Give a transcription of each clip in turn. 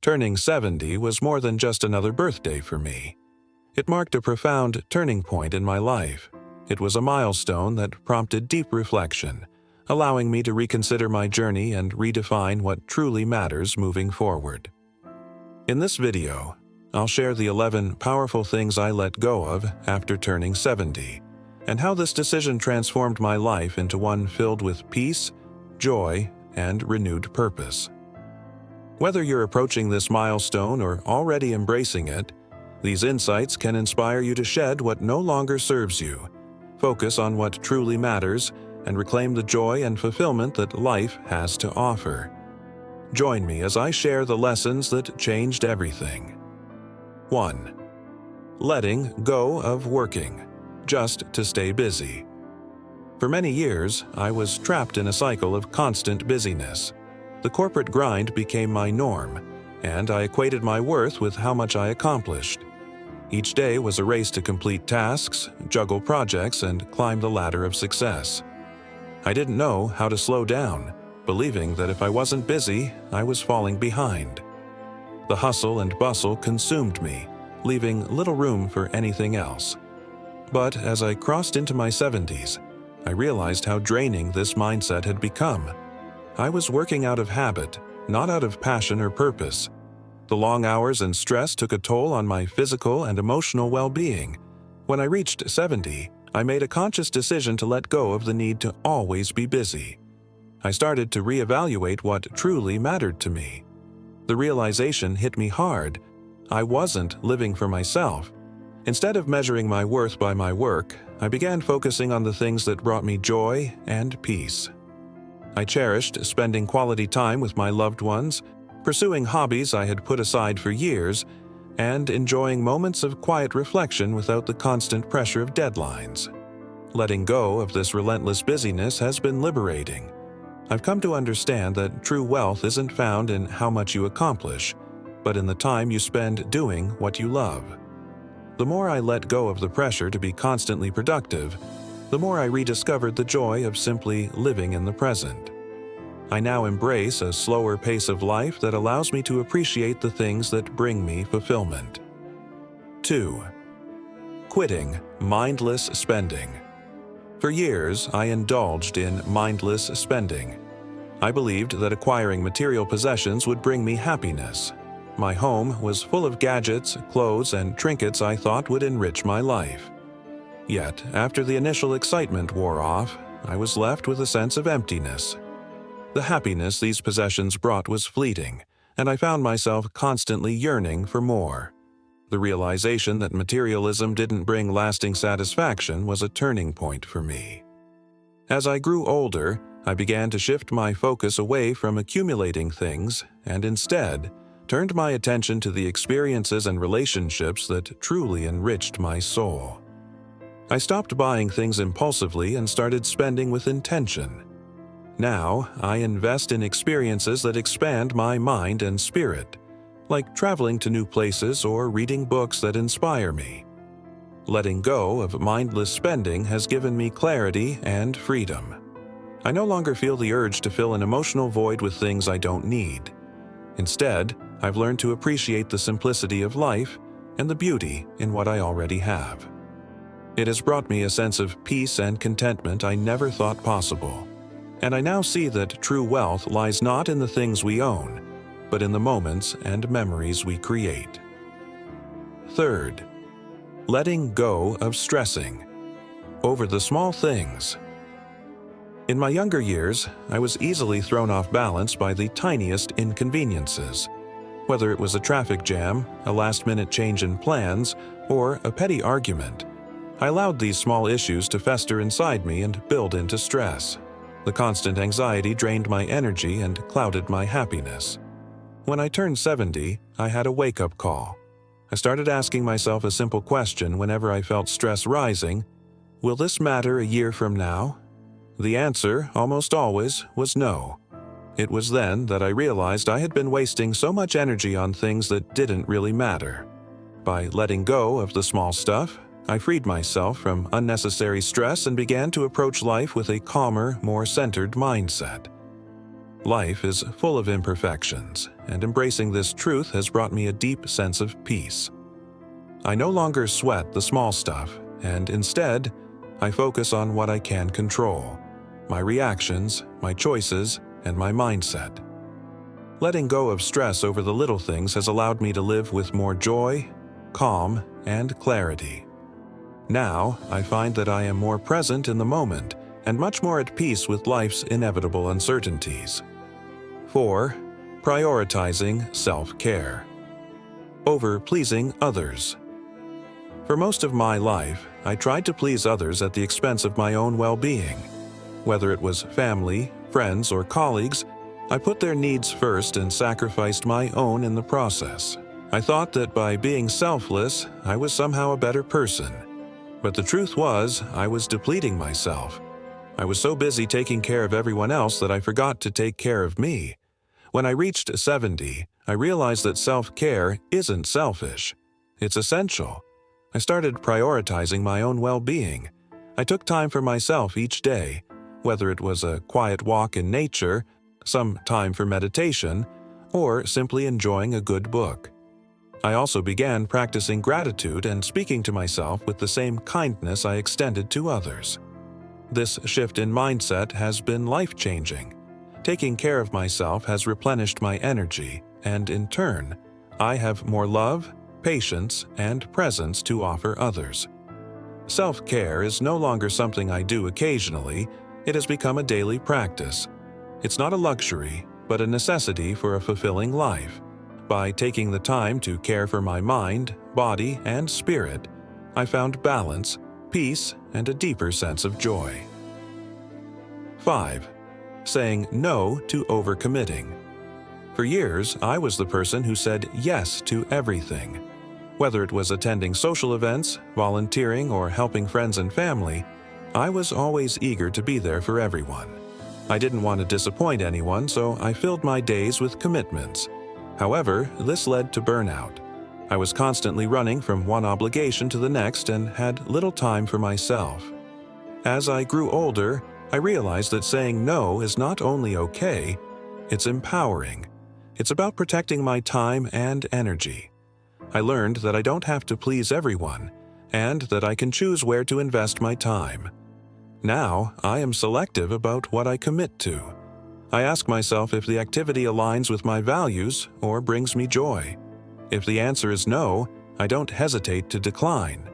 Turning 70 was more than just another birthday for me. It marked a profound turning point in my life. It was a milestone that prompted deep reflection, allowing me to reconsider my journey and redefine what truly matters moving forward. In this video, I'll share the 11 powerful things I let go of after turning 70, and how this decision transformed my life into one filled with peace, joy, and renewed purpose. Whether you're approaching this milestone or already embracing it, these insights can inspire you to shed what no longer serves you, focus on what truly matters, and reclaim the joy and fulfillment that life has to offer. Join me as I share the lessons that changed everything. 1. Letting go of working, just to stay busy. For many years, I was trapped in a cycle of constant busyness. The corporate grind became my norm, and I equated my worth with how much I accomplished. Each day was a race to complete tasks, juggle projects, and climb the ladder of success. I didn't know how to slow down, believing that if I wasn't busy, I was falling behind. The hustle and bustle consumed me, leaving little room for anything else. But as I crossed into my 70s, I realized how draining this mindset had become. I was working out of habit, not out of passion or purpose. The long hours and stress took a toll on my physical and emotional well-being. When I reached 70, I made a conscious decision to let go of the need to always be busy. I started to reevaluate what truly mattered to me. The realization hit me hard. I wasn't living for myself. Instead of measuring my worth by my work, I began focusing on the things that brought me joy and peace. I cherished spending quality time with my loved ones, pursuing hobbies I had put aside for years, and enjoying moments of quiet reflection without the constant pressure of deadlines. Letting go of this relentless busyness has been liberating. I've come to understand that true wealth isn't found in how much you accomplish, but in the time you spend doing what you love. The more I let go of the pressure to be constantly productive, the more I rediscovered the joy of simply living in the present. I now embrace a slower pace of life that allows me to appreciate the things that bring me fulfillment. 2. Quitting mindless spending. For years, I indulged in mindless spending. I believed that acquiring material possessions would bring me happiness. My home was full of gadgets, clothes, and trinkets I thought would enrich my life. Yet, after the initial excitement wore off, I was left with a sense of emptiness. The happiness these possessions brought was fleeting, and I found myself constantly yearning for more. The realization that materialism didn't bring lasting satisfaction was a turning point for me. As I grew older, I began to shift my focus away from accumulating things and instead turned my attention to the experiences and relationships that truly enriched my soul. I stopped buying things impulsively and started spending with intention. Now, I invest in experiences that expand my mind and spirit, like traveling to new places or reading books that inspire me. Letting go of mindless spending has given me clarity and freedom. I no longer feel the urge to fill an emotional void with things I don't need. Instead, I've learned to appreciate the simplicity of life and the beauty in what I already have. It has brought me a sense of peace and contentment I never thought possible. And I now see that true wealth lies not in the things we own, but in the moments and memories we create. 3. Letting go of stressing over the small things. In my younger years, I was easily thrown off balance by the tiniest inconveniences. Whether it was a traffic jam, a last-minute change in plans, or a petty argument, I allowed these small issues to fester inside me and build into stress. The constant anxiety drained my energy and clouded my happiness. When I turned 70, I had a wake-up call. I started asking myself a simple question whenever I felt stress rising: will this matter a year from now? The answer, almost always, was no. It was then that I realized I had been wasting so much energy on things that didn't really matter. By letting go of the small stuff, I freed myself from unnecessary stress and began to approach life with a calmer, more centered mindset. Life is full of imperfections, and embracing this truth has brought me a deep sense of peace. I no longer sweat the small stuff, and instead, I focus on what I can control: my reactions, my choices, and my mindset. Letting go of stress over the little things has allowed me to live with more joy, calm, and clarity. Now, I find that I am more present in the moment and much more at peace with life's inevitable uncertainties. 4. Prioritizing self-care over pleasing others. For most of my life, I tried to please others at the expense of my own well-being. Whether it was family, friends, or colleagues, I put their needs first and sacrificed my own in the process. I thought that by being selfless, I was somehow a better person. But the truth was, I was depleting myself. I was so busy taking care of everyone else that I forgot to take care of me. When I reached 70, I realized that self-care isn't selfish. It's essential. I started prioritizing my own well-being. I took time for myself each day, whether it was a quiet walk in nature, some time for meditation, or simply enjoying a good book. I also began practicing gratitude and speaking to myself with the same kindness I extended to others. This shift in mindset has been life-changing. Taking care of myself has replenished my energy, and in turn, I have more love, patience, and presence to offer others. Self-care is no longer something I do occasionally. It has become a daily practice. It's not a luxury, but a necessity for a fulfilling life. By taking the time to care for my mind, body, and spirit, I found balance, peace, and a deeper sense of joy. 5. Saying no to overcommitting. For years, I was the person who said yes to everything. Whether it was attending social events, volunteering, or helping friends and family, I was always eager to be there for everyone. I didn't want to disappoint anyone, so I filled my days with commitments. However, this led to burnout. I was constantly running from one obligation to the next and had little time for myself. As I grew older, I realized that saying no is not only okay, it's empowering. It's about protecting my time and energy. I learned that I don't have to please everyone, and that I can choose where to invest my time. Now, I am selective about what I commit to. I ask myself if the activity aligns with my values or brings me joy. If the answer is no, I don't hesitate to decline.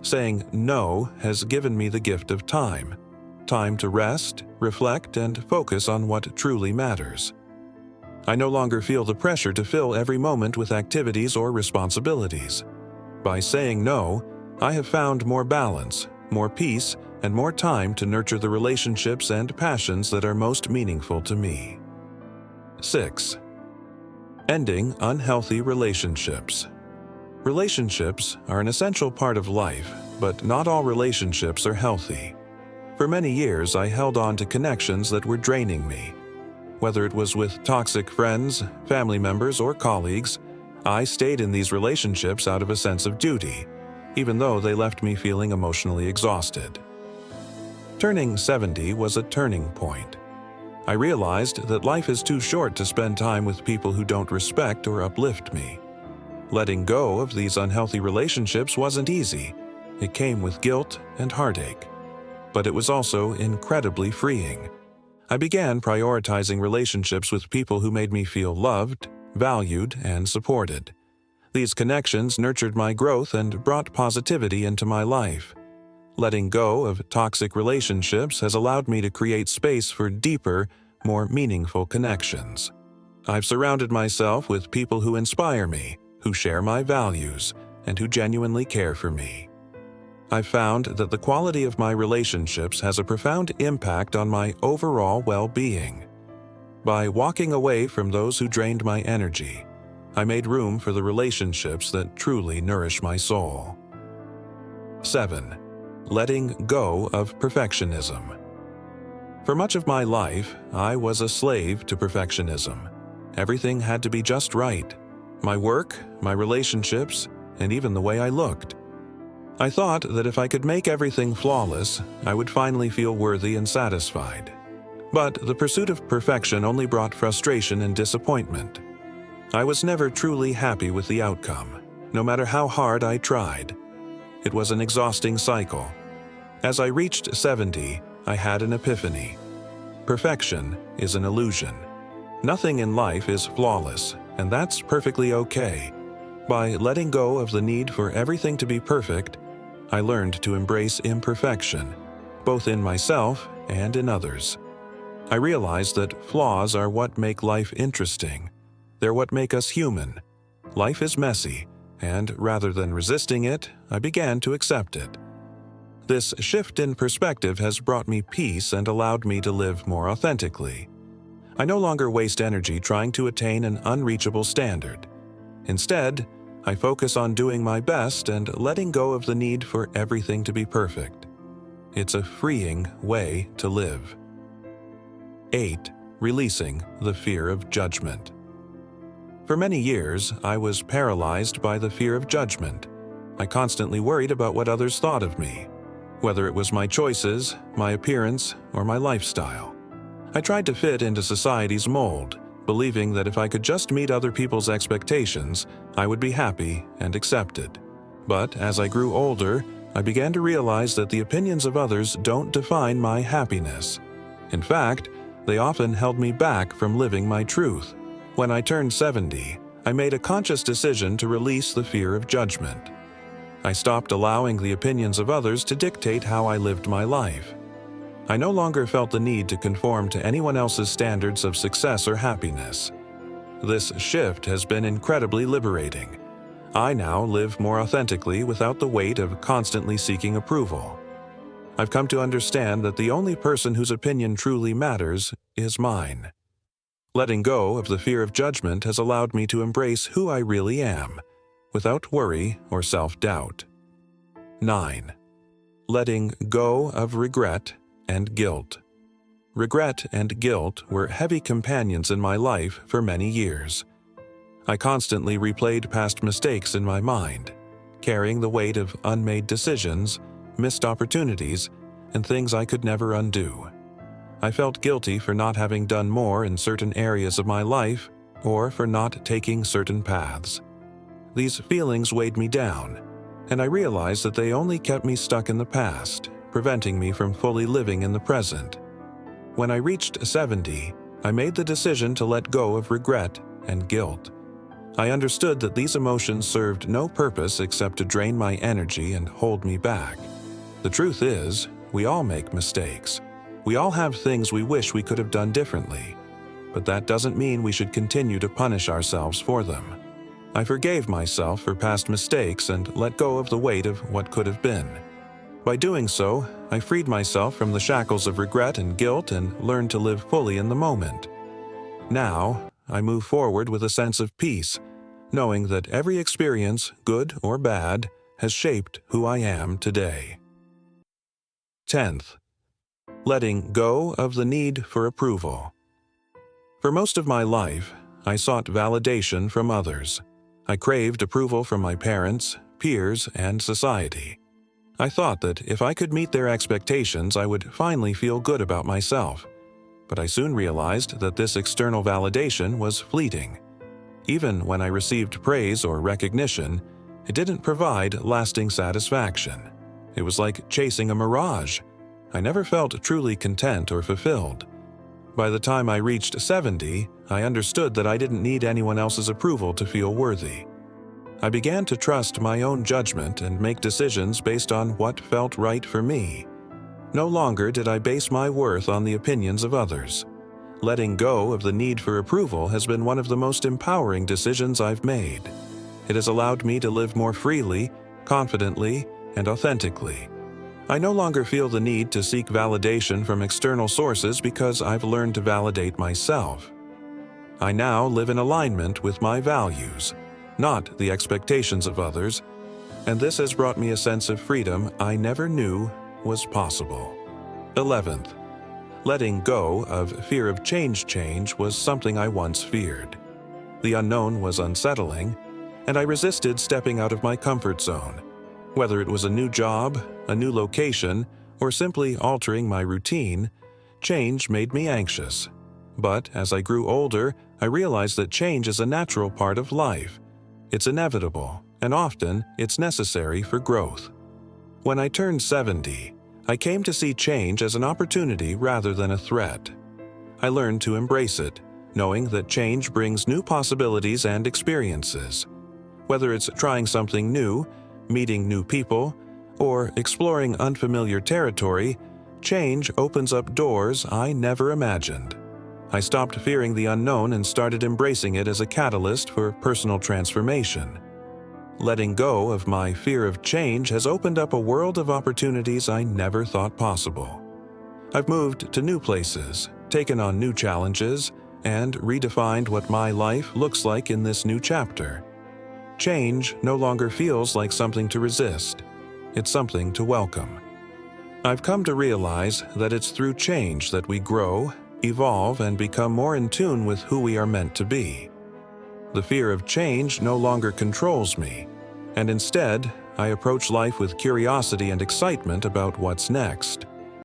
Saying no has given me the gift of time. Time to rest, reflect, and focus on what truly matters. I no longer feel the pressure to fill every moment with activities or responsibilities. By saying no, I have found more balance, more peace, and more time to nurture the relationships and passions that are most meaningful to me. 6. Ending unhealthy relationships. Relationships are an essential part of life, but not all relationships are healthy. For many years, I held on to connections that were draining me. Whether it was with toxic friends, family members, or colleagues, I stayed in these relationships out of a sense of duty, even though they left me feeling emotionally exhausted. Turning 70 was a turning point. I realized that life is too short to spend time with people who don't respect or uplift me. Letting go of these unhealthy relationships wasn't easy. It came with guilt and heartache. But it was also incredibly freeing. I began prioritizing relationships with people who made me feel loved, valued, and supported. These connections nurtured my growth and brought positivity into my life. Letting go of toxic relationships has allowed me to create space for deeper, more meaningful connections. I've surrounded myself with people who inspire me, who share my values, and who genuinely care for me. I've found that the quality of my relationships has a profound impact on my overall well-being. By walking away from those who drained my energy, I made room for the relationships that truly nourish my soul. 7. Letting go of perfectionism. For much of my life, I was a slave to perfectionism. Everything had to be just right. My work, my relationships, and even the way I looked. I thought that if I could make everything flawless, I would finally feel worthy and satisfied. But the pursuit of perfection only brought frustration and disappointment. I was never truly happy with the outcome, no matter how hard I tried. It was an exhausting cycle. As I reached 70, I had an epiphany. Perfection is an illusion. Nothing in life is flawless, and that's perfectly okay. By letting go of the need for everything to be perfect, I learned to embrace imperfection, both in myself and in others. I realized that flaws are what make life interesting. They're what make us human. Life is messy, and rather than resisting it, I began to accept it. This shift in perspective has brought me peace and allowed me to live more authentically. I no longer waste energy trying to attain an unreachable standard. Instead, I focus on doing my best and letting go of the need for everything to be perfect. It's a freeing way to live. 8. Releasing the fear of judgment. For many years, I was paralyzed by the fear of judgment. I constantly worried about what others thought of me, whether it was my choices, my appearance, or my lifestyle. I tried to fit into society's mold, believing that if I could just meet other people's expectations, I would be happy and accepted. But as I grew older, I began to realize that the opinions of others don't define my happiness. In fact, they often held me back from living my truth. When I turned 70, I made a conscious decision to release the fear of judgment. I stopped allowing the opinions of others to dictate how I lived my life. I no longer felt the need to conform to anyone else's standards of success or happiness. This shift has been incredibly liberating. I now live more authentically without the weight of constantly seeking approval. I've come to understand that the only person whose opinion truly matters is mine. Letting go of the fear of judgment has allowed me to embrace who I really am, without worry or self-doubt. 9. Letting go of regret and guilt. Regret and guilt were heavy companions in my life for many years. I constantly replayed past mistakes in my mind, carrying the weight of unmade decisions, missed opportunities, and things I could never undo. I felt guilty for not having done more in certain areas of my life or for not taking certain paths. These feelings weighed me down, and I realized that they only kept me stuck in the past, preventing me from fully living in the present. When I reached 70, I made the decision to let go of regret and guilt. I understood that these emotions served no purpose except to drain my energy and hold me back. The truth is, we all make mistakes. We all have things we wish we could have done differently, but that doesn't mean we should continue to punish ourselves for them. I forgave myself for past mistakes and let go of the weight of what could have been. By doing so, I freed myself from the shackles of regret and guilt and learned to live fully in the moment. Now, I move forward with a sense of peace, knowing that every experience, good or bad, has shaped who I am today. 10th. Letting go of the need for approval. For most of my life, I sought validation from others. I craved approval from my parents, peers, and society. I thought that if I could meet their expectations, I would finally feel good about myself. But I soon realized that this external validation was fleeting. Even when I received praise or recognition, it didn't provide lasting satisfaction. It was like chasing a mirage. I never felt truly content or fulfilled. By the time I reached 70, I understood that I didn't need anyone else's approval to feel worthy. I began to trust my own judgment and make decisions based on what felt right for me. No longer did I base my worth on the opinions of others. Letting go of the need for approval has been one of the most empowering decisions I've made. It has allowed me to live more freely, confidently, and authentically. I no longer feel the need to seek validation from external sources because I've learned to validate myself. I now live in alignment with my values, not the expectations of others, and this has brought me a sense of freedom I never knew was possible. 11th. Letting go of fear of change was something I once feared. The unknown was unsettling, and I resisted stepping out of my comfort zone. Whether it was a new job, a new location, or simply altering my routine, change made me anxious. But as I grew older, I realized that change is a natural part of life. It's inevitable, and often it's necessary for growth. When I turned 70, I came to see change as an opportunity rather than a threat. I learned to embrace it, knowing that change brings new possibilities and experiences. Whether it's trying something new, meeting new people, or exploring unfamiliar territory, change opens up doors I never imagined. I stopped fearing the unknown and started embracing it as a catalyst for personal transformation. Letting go of my fear of change has opened up a world of opportunities I never thought possible. I've moved to new places, taken on new challenges, and redefined what my life looks like in this new chapter. Change no longer feels like something to resist. It's something to welcome. I've come to realize that it's through change that we grow, evolve, and become more in tune with who we are meant to be. The fear of change no longer controls me, and instead, I approach life with curiosity and excitement about what's next.